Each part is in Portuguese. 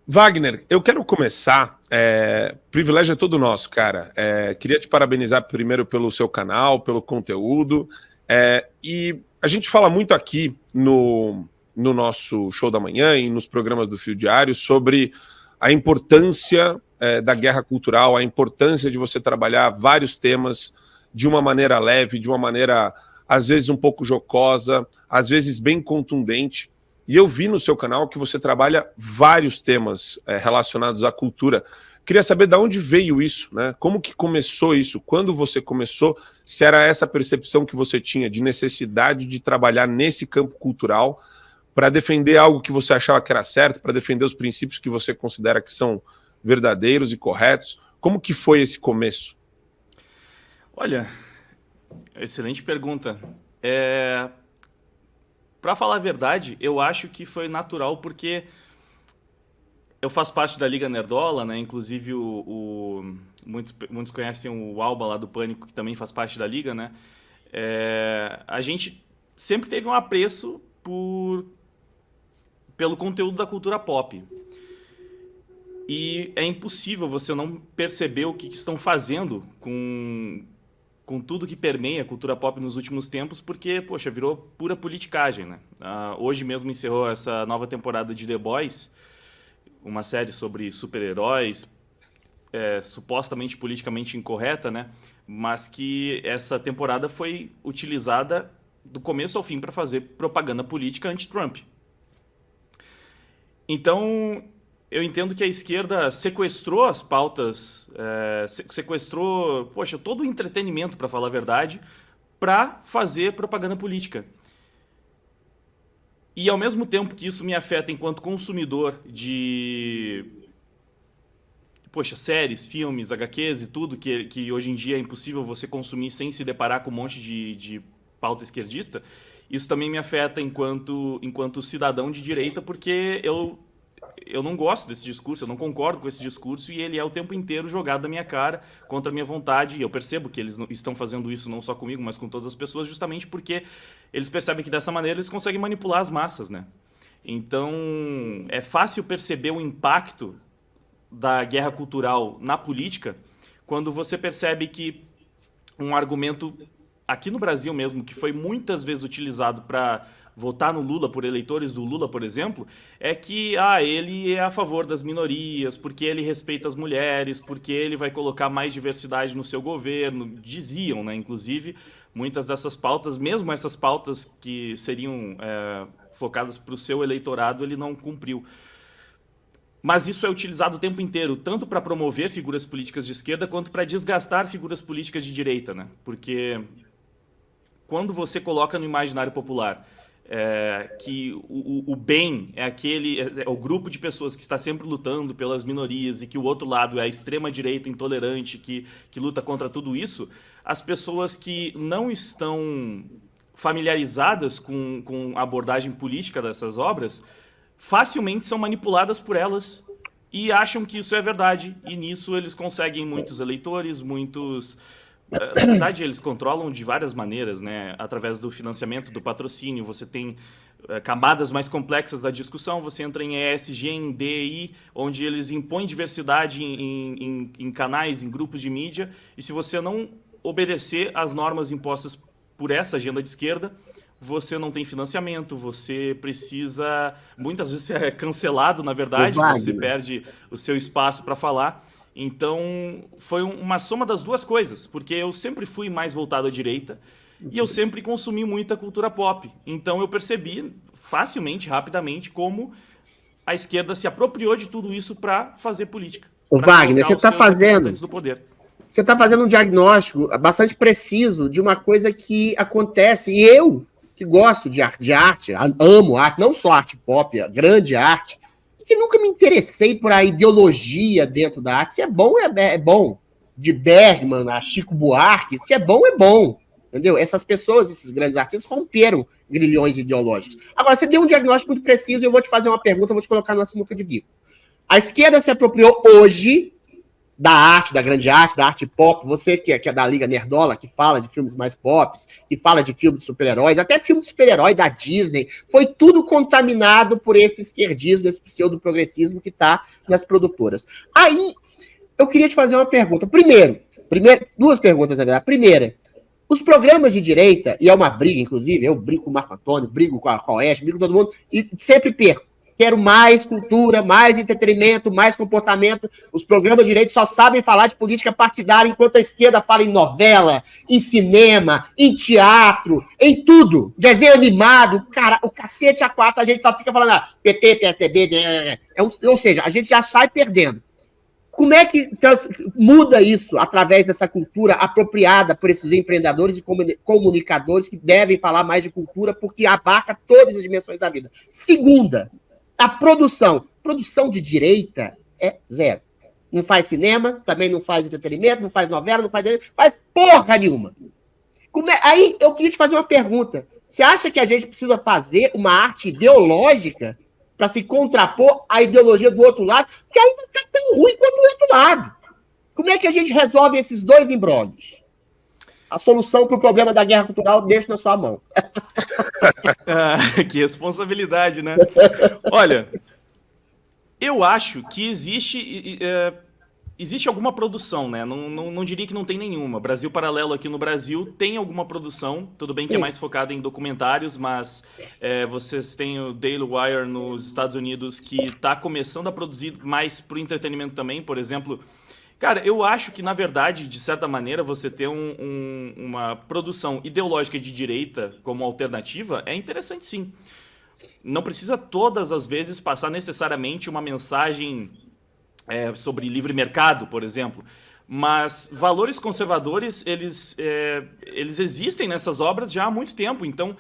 Wagner, eu quero começar. Privilégio é todo nosso, cara. Queria te parabenizar primeiro pelo seu canal, pelo conteúdo. E a gente fala muito aqui no nosso show da manhã e nos programas do Fio Diário sobre a importância da guerra cultural, a importância de você trabalhar vários temas de uma maneira leve, de uma maneira, às vezes, um pouco jocosa, às vezes bem contundente. E eu vi no seu canal que você trabalha vários temas relacionados à cultura. Queria saber de onde veio isso, né? Como que começou isso? Quando você começou? Se era essa percepção que você tinha de necessidade de trabalhar nesse campo cultural para defender algo que você achava que era certo, para defender os princípios que você considera que são verdadeiros e corretos. Como que foi esse começo? Olha, excelente pergunta. Para falar a verdade, eu acho que foi natural porque eu faço parte da Liga Nerdola, né? Inclusive muitos conhecem o Alba lá do Pânico, que também faz parte da Liga, né? A gente sempre teve um apreço pelo conteúdo da cultura pop. E é impossível você não perceber o que estão fazendo com tudo que permeia a cultura pop nos últimos tempos, porque, poxa, virou pura politicagem, né? Hoje mesmo encerrou essa nova temporada de The Boys, uma série sobre super-heróis, supostamente politicamente incorreta, né? Mas que essa temporada foi utilizada do começo ao fim para fazer propaganda política anti-Trump. Então, eu entendo que a esquerda sequestrou as pautas, sequestrou, poxa, todo o entretenimento, para falar a verdade, para fazer propaganda política. E ao mesmo tempo que isso me afeta enquanto consumidor de, poxa, séries, filmes, HQs e tudo, que hoje em dia é impossível você consumir sem se deparar com um monte de pauta esquerdista, isso também me afeta enquanto cidadão de direita, porque eu não gosto desse discurso, eu não concordo com esse discurso e ele é o tempo inteiro jogado na minha cara, contra a minha vontade. E eu percebo que eles estão fazendo isso não só comigo, mas com todas as pessoas, justamente porque eles percebem que dessa maneira eles conseguem manipular as massas, né? Então, é fácil perceber o impacto da guerra cultural na política quando você percebe que um argumento, aqui no Brasil mesmo, que foi muitas vezes utilizado para votar no Lula por eleitores do Lula, por exemplo, é que ele é a favor das minorias, porque ele respeita as mulheres, porque ele vai colocar mais diversidade no seu governo. Diziam, né? Inclusive, muitas dessas pautas, mesmo essas pautas que seriam focadas para o seu eleitorado, ele não cumpriu. Mas isso é utilizado o tempo inteiro, tanto para promover figuras políticas de esquerda, quanto para desgastar figuras políticas de direita, né? Porque quando você coloca no imaginário popular que o bem é o grupo de pessoas que está sempre lutando pelas minorias e que o outro lado é a extrema-direita intolerante que luta contra tudo isso, as pessoas que não estão familiarizadas com a abordagem política dessas obras facilmente são manipuladas por elas e acham que isso é verdade. E nisso eles conseguem muitos eleitores, muitos... Na verdade, eles controlam de várias maneiras, né? Através do financiamento, do patrocínio, você tem camadas mais complexas da discussão, você entra em ESG, em DI, onde eles impõem diversidade em canais, em grupos de mídia, e se você não obedecer às normas impostas por essa agenda de esquerda, você não tem financiamento, você precisa... Muitas vezes é cancelado, na verdade, você perde o seu espaço para falar. Então, foi uma soma das duas coisas, porque eu sempre fui mais voltado à direita e eu sempre consumi muita cultura pop. Então, eu percebi facilmente, rapidamente, como a esquerda se apropriou de tudo isso para fazer política. O Wagner, você está fazendo um diagnóstico bastante preciso de uma coisa que acontece, e eu, que gosto de arte, amo arte, não só arte pop, a grande arte, que nunca me interessei por a ideologia dentro da arte. Se é bom, é bom. De Bergman a Chico Buarque, se é bom, entendeu? Essas pessoas, esses grandes artistas, romperam grilhões ideológicos. Agora, você deu um diagnóstico muito preciso e eu vou te fazer uma pergunta, eu vou te colocar numa sinuca de bico. A esquerda se apropriou hoje da arte, da grande arte, da arte pop, você que é da Liga Nerdola, que fala de filmes mais pops, que fala de filmes de super-heróis, até filme de super-herói da Disney, foi tudo contaminado por esse esquerdismo, esse pseudo-progressismo que está nas produtoras. Aí, eu queria te fazer uma pergunta. Primeiro, duas perguntas, na verdade. Primeira, os programas de direita, e é uma briga, inclusive, eu brigo com o Marco Antônio, brigo com a Oeste, brigo com todo mundo, e sempre perco. Quero mais cultura, mais entretenimento, mais comportamento. Os programas de direito só sabem falar de política partidária, enquanto a esquerda fala em novela, em cinema, em teatro, em tudo. Desenho animado, cara, o cacete a quatro, a gente só fica falando PT, PSDB, ou seja, a gente já sai perdendo. Como é que muda isso através dessa cultura apropriada por esses empreendedores e comunicadores que devem falar mais de cultura porque abarca todas as dimensões da vida? Segunda, a produção de direita é zero. Não faz cinema, também não faz entretenimento, não faz novela, não faz porra nenhuma. Aí eu queria te fazer uma pergunta. Você acha que a gente precisa fazer uma arte ideológica para se contrapor à ideologia do outro lado? Porque ainda está tão ruim quanto o outro lado. Como é que a gente resolve esses dois imbróglios? A solução para o problema da guerra cultural deixo na sua mão. Que responsabilidade, né? Olha, eu acho que existe alguma produção, né? Não diria que não tem nenhuma. Brasil Paralelo aqui no Brasil tem alguma produção. Tudo bem que é mais focada em documentários, mas vocês têm o Daily Wire nos Estados Unidos que está começando a produzir mais para o entretenimento também, por exemplo. Cara, eu acho que, na verdade, de certa maneira, você ter uma produção ideológica de direita como alternativa é interessante, sim. Não precisa todas as vezes passar necessariamente uma mensagem sobre livre mercado, por exemplo. Mas valores conservadores, eles existem nessas obras já há muito tempo. Então,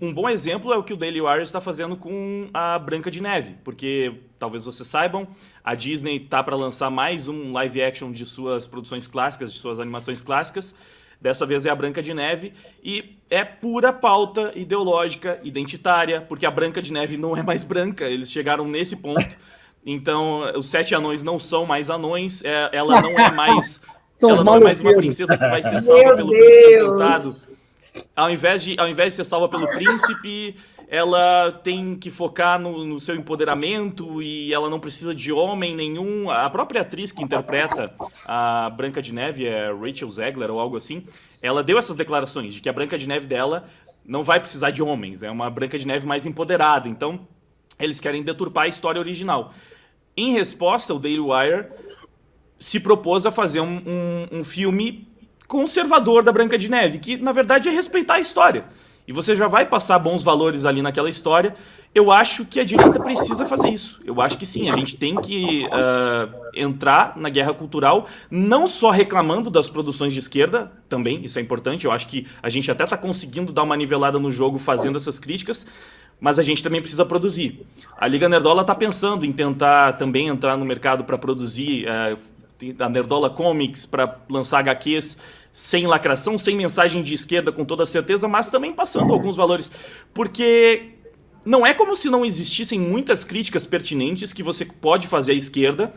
um bom exemplo é o que o Daily Wire está fazendo com a Branca de Neve. Porque, talvez vocês saibam, a Disney está para lançar mais um live action de suas produções clássicas, de suas animações clássicas. Dessa vez é a Branca de Neve. E é pura pauta ideológica, identitária, porque a Branca de Neve não é mais branca. Eles chegaram nesse ponto. Então, os 7 anões não são mais anões. Ela não é mais... ela não é mais uma princesa que vai ser salva pelo príncipe encantado. Ao invés de ser salva pelo príncipe, ela tem que focar no seu empoderamento e ela não precisa de homem nenhum. A própria atriz que interpreta a Branca de Neve, é Rachel Zegler ou algo assim, ela deu essas declarações de que a Branca de Neve dela não vai precisar de homens, é uma Branca de Neve mais empoderada. Então, eles querem deturpar a história original. Em resposta, o Daily Wire se propôs a fazer um filme conservador da Branca de Neve, que na verdade é respeitar a história. E você já vai passar bons valores ali naquela história. Eu acho que a direita precisa fazer isso. Eu acho que sim, a gente tem que entrar na guerra cultural, não só reclamando das produções de esquerda, também, isso é importante. Eu acho que a gente até está conseguindo dar uma nivelada no jogo fazendo essas críticas, mas a gente também precisa produzir. A Liga Nerdola está pensando em tentar também entrar no mercado para produzir a Nerdola Comics, para lançar HQs sem lacração, sem mensagem de esquerda com toda certeza, mas também passando alguns valores. Porque não é como se não existissem muitas críticas pertinentes que você pode fazer à esquerda,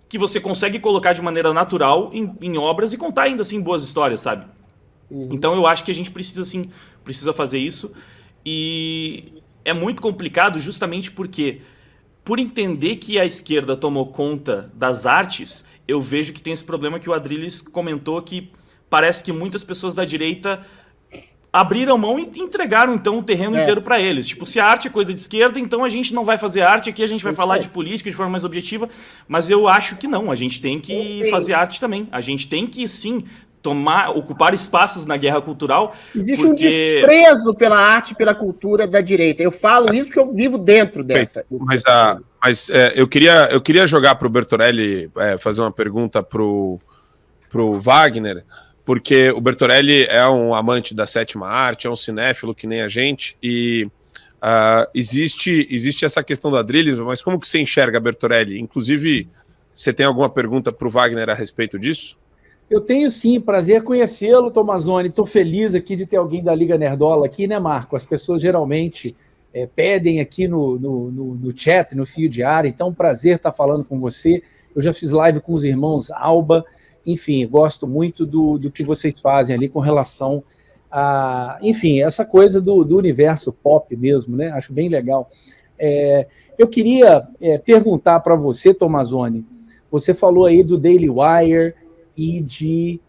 que você consegue colocar de maneira natural em obras e contar ainda assim boas histórias, sabe? Então eu acho que a gente precisa fazer isso. E é muito complicado justamente porque, por entender que a esquerda tomou conta das artes, eu vejo que tem esse problema que o Adrilles comentou, que parece que muitas pessoas da direita abriram mão e entregaram, então, o terreno inteiro para eles. Tipo, se a arte é coisa de esquerda, então a gente não vai fazer arte, aqui a gente vai falar de política de forma mais objetiva, mas eu acho que não, a gente tem que fazer arte também. A gente tem que, sim, ocupar espaços na guerra cultural. Existe um desprezo pela arte e pela cultura da direita. Eu falo isso porque eu vivo dentro dessa. Mas eu queria jogar para o Bertorelli, fazer uma pergunta para o Wagner, porque o Bertorelli é um amante da sétima arte, é um cinéfilo que nem a gente, e existe essa questão do Adrilles, mas como que você enxerga, Bertorelli? Inclusive, você tem alguma pergunta para o Wagner a respeito disso? Eu tenho sim, prazer conhecê-lo, Tomazoni. Estou feliz aqui de ter alguém da Liga Nerdola aqui, né, Marco? As pessoas geralmente pedem aqui no chat, no fio diário. Então, um prazer estar falando com você. Eu já fiz live com os irmãos Alba. Enfim, gosto muito do que vocês fazem ali com relação a, enfim, essa coisa do universo pop mesmo, né? Acho bem legal. Eu queria perguntar para você, Tomazoni, você falou aí do Daily Wire e de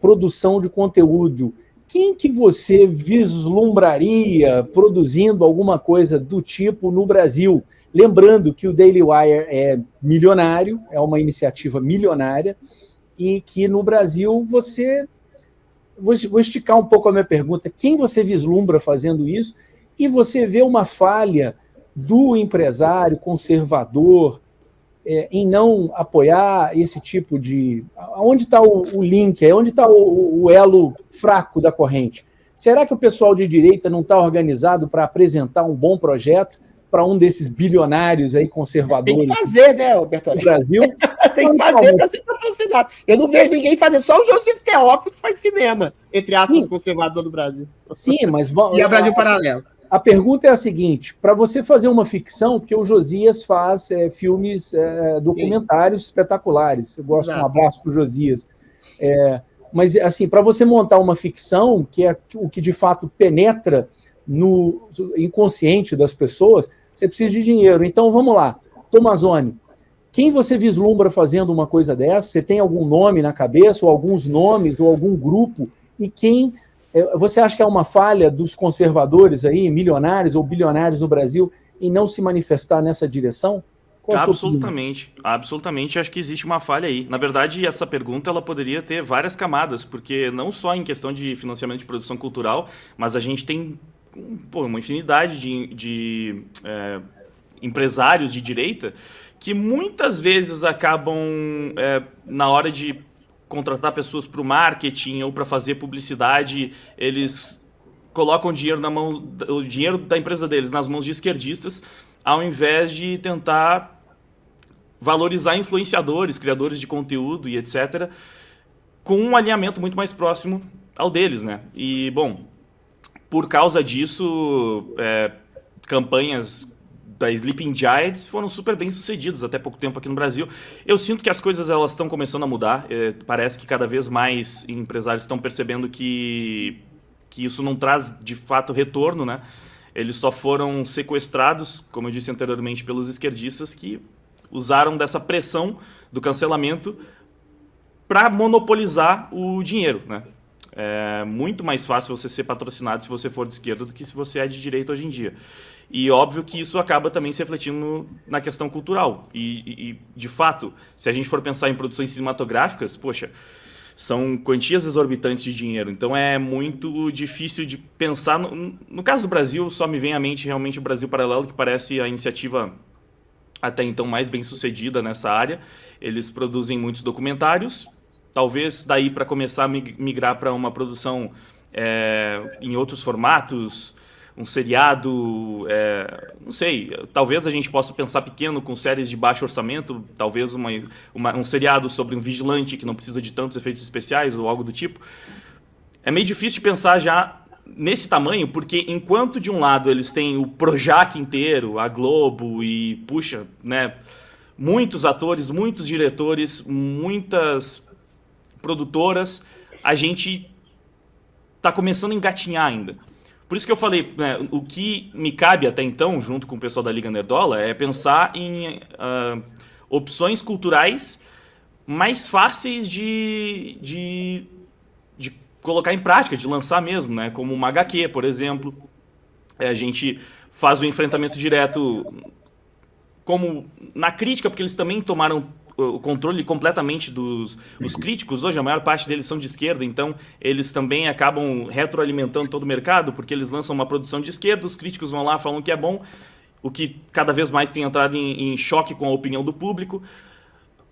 produção de conteúdo. Quem que você vislumbraria produzindo alguma coisa do tipo no Brasil? Lembrando que o Daily Wire é milionário, é uma iniciativa milionária, e que no Brasil você... Vou esticar um pouco a minha pergunta. Quem você vislumbra fazendo isso? E você vê uma falha do empresário conservador em não apoiar esse tipo de... Onde está o link? Onde está o elo fraco da corrente? Será que o pessoal de direita não está organizado para apresentar um bom projeto para um desses bilionários aí conservadores? Tem que fazer, né, Roberto? No Brasil? Tem que fazer para ser patrocinado. Eu não vejo ninguém fazer, só o Josias Teófilo que faz cinema, entre aspas, conservador do Brasil. Sim, mas... E a Brasil Paralelo. A pergunta é a seguinte, para você fazer uma ficção, porque o Josias faz filmes, documentários espetaculares, eu gosto, um abraço para o Josias, mas assim, para você montar uma ficção, que é o que de fato penetra no inconsciente das pessoas, você precisa de dinheiro. Então vamos lá, Tomazoni, quem você vislumbra fazendo uma coisa dessa? Você tem algum nome na cabeça, ou alguns nomes, ou algum grupo, e quem... Você acha que é uma falha dos conservadores aí, milionários ou bilionários no Brasil, em não se manifestar nessa direção? Absolutamente, absolutamente. Acho que existe uma falha aí. Na verdade, essa pergunta ela poderia ter várias camadas, porque não só em questão de financiamento de produção cultural, mas a gente tem uma infinidade de empresários de direita que muitas vezes acabam, na hora de contratar pessoas para o marketing ou para fazer publicidade, eles colocam o dinheiro da empresa deles nas mãos de esquerdistas, ao invés de tentar valorizar influenciadores, criadores de conteúdo e etc., com um alinhamento muito mais próximo ao deles, né? E, bom, por causa disso, campanhas da Sleeping Giants foram super bem sucedidas até pouco tempo aqui no Brasil. Eu sinto que as coisas elas estão começando a mudar. Parece que cada vez mais empresários estão percebendo que isso não traz de fato retorno, né? Eles só foram sequestrados, como eu disse anteriormente, pelos esquerdistas que usaram dessa pressão do cancelamento para monopolizar o dinheiro, né? É muito mais fácil você ser patrocinado se você for de esquerda do que se você é de direita hoje em dia. E óbvio que isso acaba também se refletindo na questão cultural. E de fato, se a gente for pensar em produções cinematográficas, poxa, são quantias exorbitantes de dinheiro. Então é muito difícil de pensar. No caso do Brasil, só me vem à mente realmente o Brasil Paralelo, que parece a iniciativa até então mais bem sucedida nessa área. Eles produzem muitos documentários. Talvez daí para começar a migrar para uma produção em outros formatos, um seriado, não sei, talvez a gente possa pensar pequeno com séries de baixo orçamento, talvez um seriado sobre um vigilante que não precisa de tantos efeitos especiais ou algo do tipo. É meio difícil de pensar já nesse tamanho, porque enquanto de um lado eles têm o Projac inteiro, a Globo e, puxa, né, muitos atores, muitos diretores, muitas produtoras, a gente está começando a engatinhar ainda. Por isso que eu falei, né, o que me cabe até então, junto com o pessoal da Liga Nerdola, é pensar em opções culturais mais fáceis de colocar em prática, de lançar mesmo, né, como uma HQ, por exemplo. A gente faz o enfrentamento direto como na crítica, porque eles também tomaram o controle completamente os críticos. Hoje a maior parte deles são de esquerda, então eles também acabam retroalimentando todo o mercado, porque eles lançam uma produção de esquerda, os críticos vão lá, falam que é bom, o que cada vez mais tem entrado em choque com a opinião do público.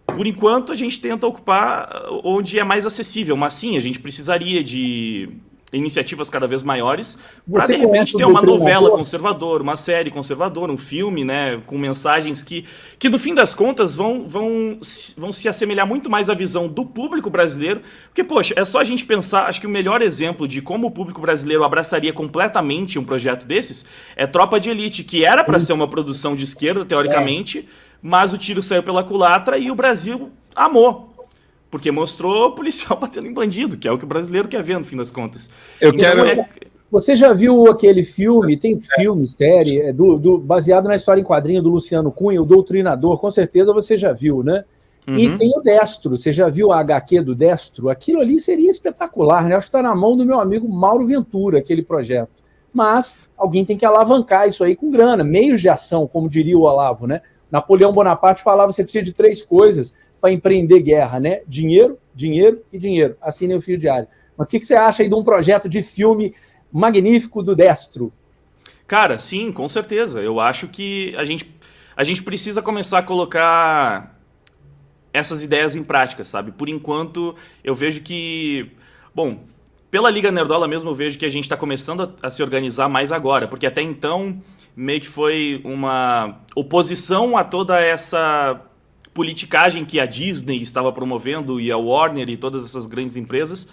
Por enquanto a gente tenta ocupar onde é mais acessível, mas sim, a gente precisaria de iniciativas cada vez maiores, para de Você repente conhece o ter uma novela Doutrinador? conservadora, uma série conservadora, um filme, né, com mensagens que no fim das contas vão se assemelhar muito mais à visão do público brasileiro, porque, poxa, é só a gente pensar, acho que o melhor exemplo de como o público brasileiro abraçaria completamente um projeto desses é Tropa de Elite, que era para ser uma produção de esquerda, teoricamente, mas o tiro saiu pela culatra e o Brasil amou. Porque mostrou policial batendo em bandido, que é o que o brasileiro quer ver, no fim das contas. Eu quero... Você já viu aquele filme, tem filme, série, baseado na história em quadrinho do Luciano Cunha, o Doutrinador, com certeza você já viu, né? E tem o Destro, você já viu a HQ do Destro? Aquilo ali seria espetacular, né? Acho que está na mão do meu amigo Mauro Ventura, aquele projeto. Mas alguém tem que alavancar isso aí com grana, meios de ação, como diria o Olavo, né? Napoleão Bonaparte falava que você precisa de 3 coisas para empreender guerra, né? Dinheiro, dinheiro e dinheiro. Assine o Fio Diário. Mas o que você acha aí de um projeto de filme magnífico do Destro? Cara, sim, com certeza. Eu acho que a gente precisa começar a colocar essas ideias em prática, sabe? Por enquanto, eu vejo que... Bom, pela Liga Nerdola mesmo, eu vejo que a gente está começando a se organizar mais agora, porque até então meio que foi uma oposição a toda essa politicagem que a Disney estava promovendo e a Warner e todas essas grandes empresas.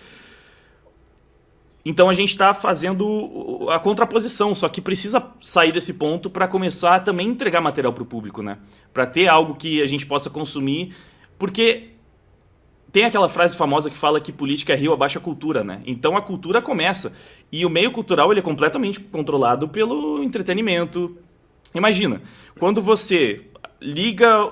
Então a gente está fazendo a contraposição, só que precisa sair desse ponto para começar a também entregar material para o público, né? Para ter algo que a gente possa consumir, porque tem aquela frase famosa que fala que política é rio abaixo a cultura, né? Então a cultura começa. E o meio cultural ele é completamente controlado pelo entretenimento. Imagina, quando você liga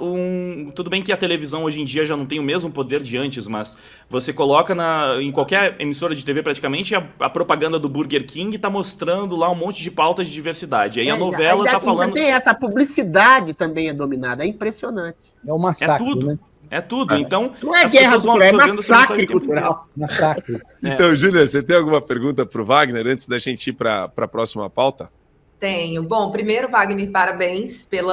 Tudo bem que a televisão hoje em dia já não tem o mesmo poder de antes, mas você coloca em qualquer emissora de TV praticamente a propaganda do Burger King tá mostrando lá um monte de pautas de diversidade. Aí a novela tá falando... Ainda tem essa publicidade também é dominada, é impressionante. É um massacre, é tudo. né? É tudo, então... Não é guerra cultural, é massacre cultural. Massacre. Então, Júlia, você tem alguma pergunta para o Wagner antes da gente ir para a próxima pauta? Tenho. Bom, primeiro, Wagner, parabéns pelo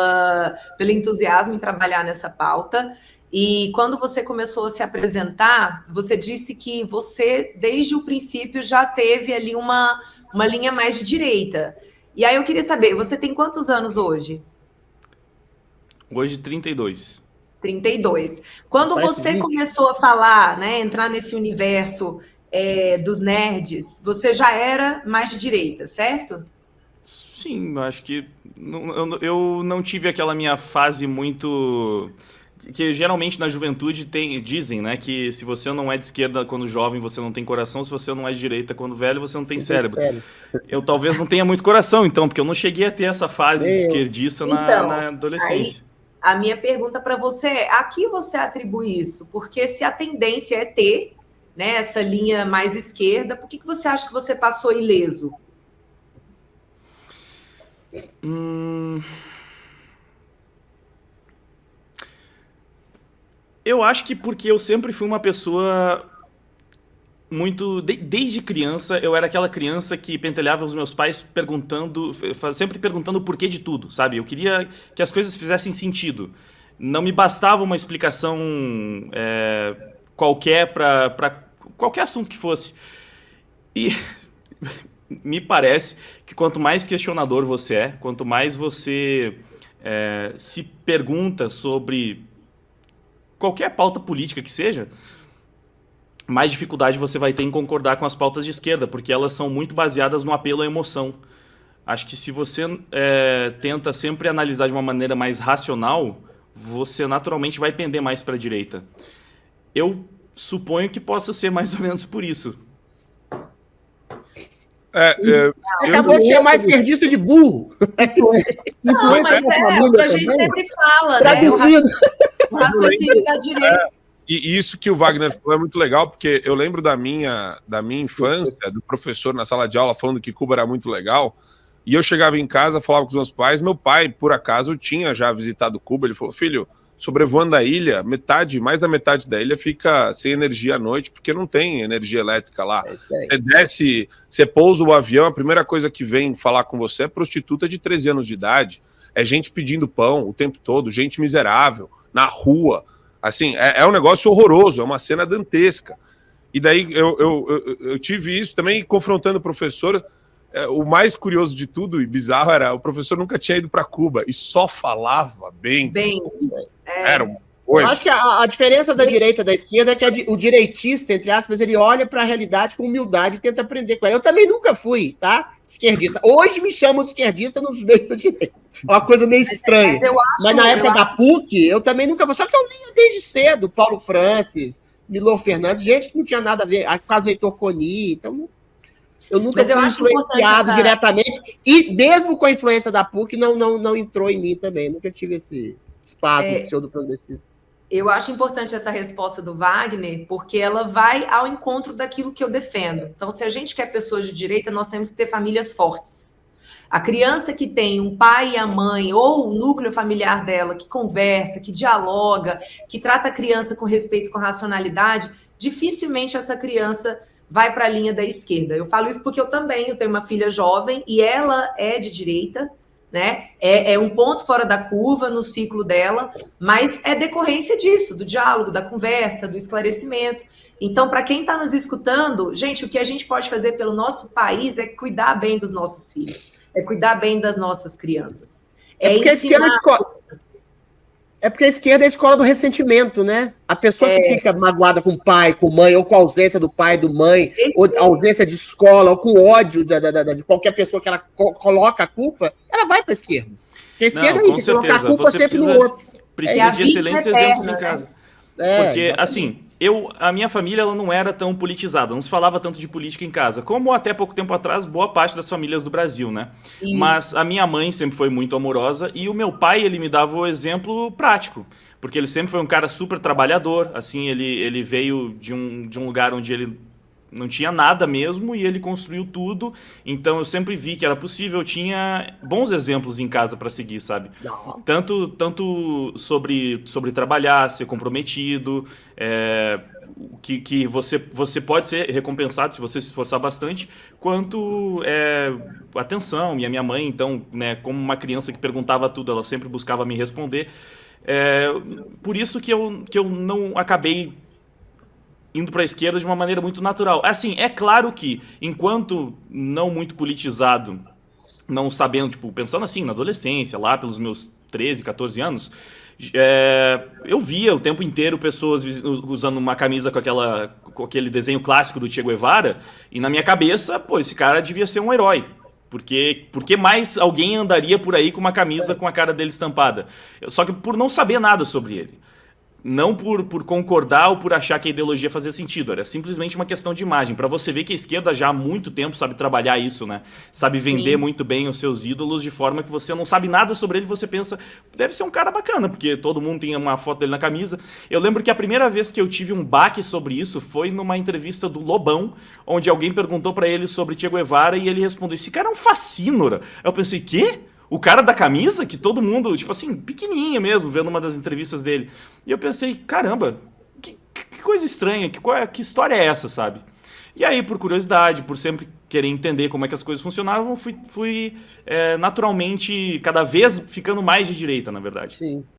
entusiasmo em trabalhar nessa pauta. E quando você começou a se apresentar, você disse que você, desde o princípio, já teve ali uma linha mais de direita. E aí eu queria saber, você tem quantos anos hoje? Hoje, 32. 32. Quando você começou a falar, né, entrar nesse universo dos nerds, você já era mais de direita, certo? Sim, acho que eu não tive aquela minha fase muito... Que geralmente na juventude dizem, né, que se você não é de esquerda quando jovem, você não tem coração, se você não é de direita quando velho, você não tem cérebro. Eu talvez não tenha muito coração, então, porque eu não cheguei a ter essa fase de esquerdista na adolescência. A minha pergunta para você é, a que você atribui isso? Porque se a tendência é ter, né, essa linha mais esquerda, por que você acha que você passou ileso? Eu acho que porque eu sempre fui uma pessoa muito... Desde criança, eu era aquela criança que pentelhava os meus pais sempre perguntando o porquê de tudo, sabe? Eu queria que as coisas fizessem sentido. Não me bastava uma explicação qualquer para qualquer assunto que fosse. E me parece que quanto mais questionador você é, quanto mais você se pergunta sobre qualquer pauta política que seja, mais dificuldade você vai ter em concordar com as pautas de esquerda, porque elas são muito baseadas no apelo à emoção. Acho que se você tenta sempre analisar de uma maneira mais racional, você naturalmente vai pender mais para a direita. Eu suponho que possa ser mais ou menos por isso. Acabou de chamar esquerdista de burro. Não, mas é o que a gente sempre fala, traduzido. Né? O raciocínio da direita. E isso que o Wagner falou é muito legal, porque eu lembro da minha infância, do professor na sala de aula falando que Cuba era muito legal, e eu chegava em casa, falava com os meus pais, meu pai, por acaso, tinha já visitado Cuba, ele falou, filho, sobrevoando a ilha, mais da metade da ilha fica sem energia à noite, porque não tem energia elétrica lá. Você desce, você pousa o avião, a primeira coisa que vem falar com você é prostituta de 13 anos de idade, é gente pedindo pão o tempo todo, gente miserável, na rua. Assim, é um negócio horroroso, é uma cena dantesca. E daí eu tive isso também confrontando o professor. O mais curioso de tudo e bizarro era o professor nunca tinha ido para Cuba e só falava bem. Era uma coisa. Eu acho que a diferença da direita e da esquerda é que o direitista, entre aspas, ele olha para a realidade com humildade e tenta aprender com ela. Eu também nunca fui, tá? Esquerdista. Hoje me chamam de esquerdista nos meios da direita. É uma coisa meio estranha. Mas na época da PUC, eu também nunca fui. Só que eu lia desde cedo Paulo Francis, Milor Fernandes, gente que não tinha nada a ver, Carlos Heitor Coni, então eu nunca fui influenciado diretamente, e mesmo com a influência da PUC, não entrou em mim também, nunca tive esse espasmo pseudo-progressista. Eu acho importante essa resposta do Wagner, porque ela vai ao encontro daquilo que eu defendo. Então, se a gente quer pessoas de direita, nós temos que ter famílias fortes. A criança que tem um pai e a mãe, ou o núcleo familiar dela, que conversa, que dialoga, que trata a criança com respeito, com racionalidade, dificilmente essa criança vai para a linha da esquerda. Eu falo isso porque eu tenho uma filha jovem e ela é de direita, né? É um ponto fora da curva no ciclo dela, mas é decorrência disso, do diálogo, da conversa, do esclarecimento. Então, para quem está nos escutando, gente, o que a gente pode fazer pelo nosso país é cuidar bem dos nossos filhos, é cuidar bem das nossas crianças. É porque a esquerda é a escola do ressentimento, né? A pessoa que fica magoada com o pai, com a mãe, ou com a ausência do pai, do mãe, ou a ausência de escola, ou com ódio de qualquer pessoa que ela coloca a culpa, ela vai para a esquerda. Porque a esquerda é isso, colocar a culpa sempre no outro. Precisa de excelentes exemplos em casa. Porque, assim, a minha família ela não era tão politizada, não se falava tanto de política em casa, como até pouco tempo atrás, boa parte das famílias do Brasil, né? Isso. Mas a minha mãe sempre foi muito amorosa e o meu pai, ele me dava o exemplo prático, porque ele sempre foi um cara super trabalhador, assim, ele veio de um lugar onde ele não tinha nada mesmo e ele construiu tudo, então eu sempre vi que era possível, eu tinha bons exemplos em casa para seguir, sabe? Tanto sobre trabalhar, ser comprometido, que você pode ser recompensado se você se esforçar bastante, quanto atenção. E a minha mãe, então, né, como uma criança que perguntava tudo, ela sempre buscava me responder. Por isso que eu não acabei indo para a esquerda de uma maneira muito natural. Assim, é claro que, enquanto não muito politizado, não sabendo, tipo, pensando assim, na adolescência, lá pelos meus 13, 14 anos, eu via o tempo inteiro pessoas usando uma camisa com aquele desenho clássico do Che Guevara, e na minha cabeça, pô, esse cara devia ser um herói. Porque mais alguém andaria por aí com uma camisa com a cara dele estampada? Só que por não saber nada sobre ele. Não por concordar ou por achar que a ideologia fazia sentido, era simplesmente uma questão de imagem, para você ver que a esquerda já há muito tempo sabe trabalhar isso, né? Sabe vender muito bem os seus ídolos de forma que você não sabe nada sobre ele, você pensa, deve ser um cara bacana, porque todo mundo tem uma foto dele na camisa. Eu lembro que a primeira vez que eu tive um baque sobre isso foi numa entrevista do Lobão, onde alguém perguntou para ele sobre Che Guevara e ele respondeu, esse cara é um fascínora. Eu pensei, quê? O cara da camisa, que todo mundo, tipo assim, pequenininho mesmo, vendo uma das entrevistas dele. E eu pensei, caramba, que coisa estranha, que história é essa, sabe? E aí, por curiosidade, por sempre querer entender como é que as coisas funcionavam, fui naturalmente, cada vez ficando mais de direita, na verdade. Sim.